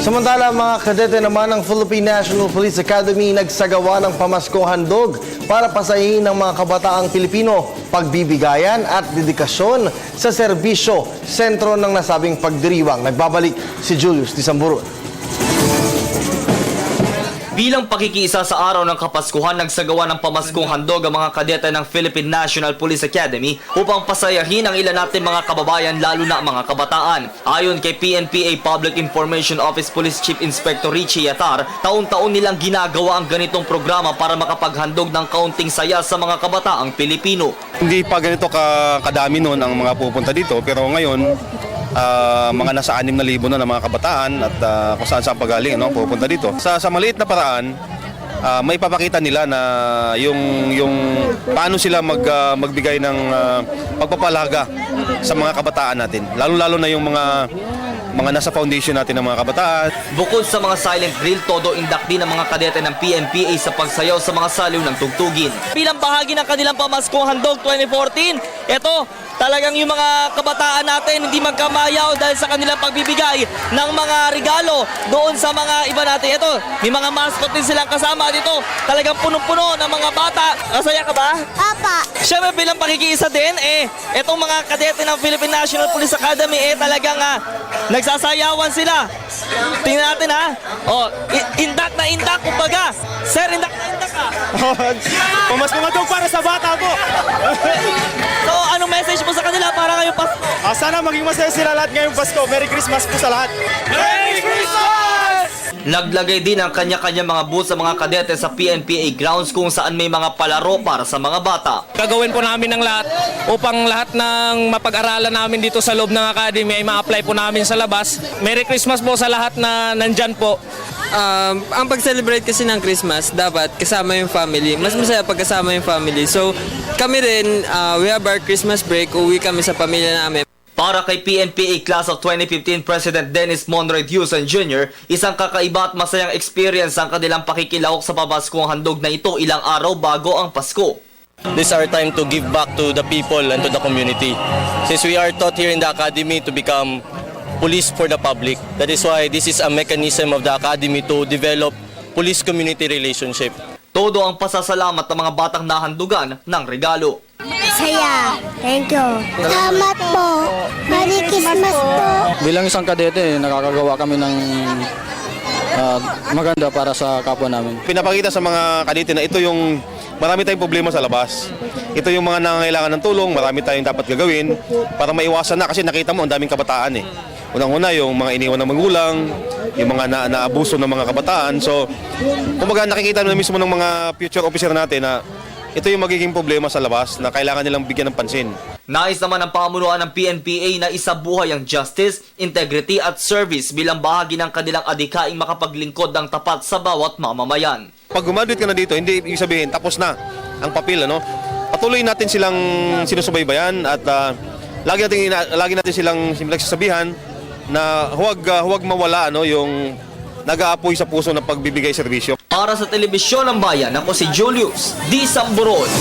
Samantala, mga kadete naman ng Philippine National Police Academy nagsagawa ng pamaskong handog para pasahin ng mga kabataang Pilipino pagbibigayan at dedikasyon sa serbisyo, sentro ng nasabing pagdiriwang. Nagbabalik si Julius Disamburot. Bilang pakikiisa sa araw ng Kapaskuhan, nagsagawa ng pamaskong handog ang mga kadete ng Philippine National Police Academy upang pasayahin ang ilan natin mga kababayan, lalo na mga kabataan. Ayon kay PNPA Public Information Office Police Chief Inspector Richie Yatar, taon-taon nilang ginagawa ang ganitong programa para makapaghandog ng kaunting saya sa mga kabataang Pilipino. Hindi pa ganito kadami noon ang mga pupunta dito, pero ngayon mga nasa 6,000 na mga kabataan at kung saan pagaling pupunta dito. Sa maliit na paraan, may papakita nila na yung paano sila magbigay ng pagpapalaga sa mga kabataan natin. Lalo-lalo na yung mga nasa foundation natin ng mga kabataan. Bukod sa mga silent drill, todo indak din ang mga kadete ng PNPA sa pagsayaw sa mga saliw ng tugtugin. Bilang bahagi ng kanilang pamaskong handog 2014, ito talagang yung mga kabataan natin hindi magkamayaw dahil sa kanilang pagbibigay ng mga regalo doon sa mga iba natin. Ito, may mga mascot din silang kasama dito. Talagang punong-puno ng mga bata. Masaya ka ba? Apa. Siyempre bilang pakikiisa din, itong mga kadete ng Philippine National Police Academy, talagang nagsasayawan sila. Tingnan natin indak na indak, kumbaga. Sir, indak na indak ka. Pamaskong handog para sa bata po. So, anong message mo sa kanila para ngayong Pasko? Sana maging masaya sila lahat ngayong Pasko. Merry Christmas po sa lahat. Merry Christmas! Naglagay din ang kanya-kanya mga booth sa mga kadete sa PNPA grounds kung saan may mga palaro para sa mga bata. Gagawin po namin ng lahat upang lahat ng mapag-aralan namin dito sa loob ng academy ay ma-apply po namin sa labas. Merry Christmas po sa lahat na nandyan po. Ang pag-celebrate kasi ng Christmas, dapat kasama yung family. Mas masaya pag kasama yung family. So, kami rin, we have our Christmas break, uwi kami sa pamilya namin. Para kay PNPA Class of 2015 President Dennis Monroy Dusan Jr., isang kakaiba at masayang experience ang kanilang pakikilahok sa pamaskong handog na ito ilang araw bago ang Pasko. This is our time to give back to the people and to the community. Since we are taught here in the academy to become police for the public, that is why this is a mechanism of the academy to develop police-community relationship. Todo ang pasasalamat ng mga batang nahandugan ng regalo. Saya. Thank you. Salamat po. Merry Christmas po. Bilang isang kadete, nakakagawa kami ng maganda para sa kapwa namin. Pinapakita sa mga kadete na ito yung marami tayong problema sa labas. Ito yung mga nangangailangan ng tulong, marami tayong dapat gagawin para maiwasan na kasi nakita mo ang daming kabataan Unang-una yung mga iniwan ng magulang, yung mga naabuso ng mga kabataan. So, kumbaga nakikita na mismo ng mga future officer natin na ito yung magiging problema sa labas na kailangan nilang bigyan ng pansin. Nais naman ng pamunuan ng PNPA na isabuhay ang justice, integrity at service bilang bahagi ng kanilang adhikaing makapaglingkod ng tapat sa bawat mamamayan. Pag gumaduate ka na dito, hindi ibig sabihin tapos na ang papel. Patuloy natin silang sinusubaybayan at lagi natin silang nagsasabihan na huwag mawala yung nag-aapoy sa puso ng pagbibigay serbisyo. Para sa Telebisyon ng Bayan, ako si Julius Disamburot.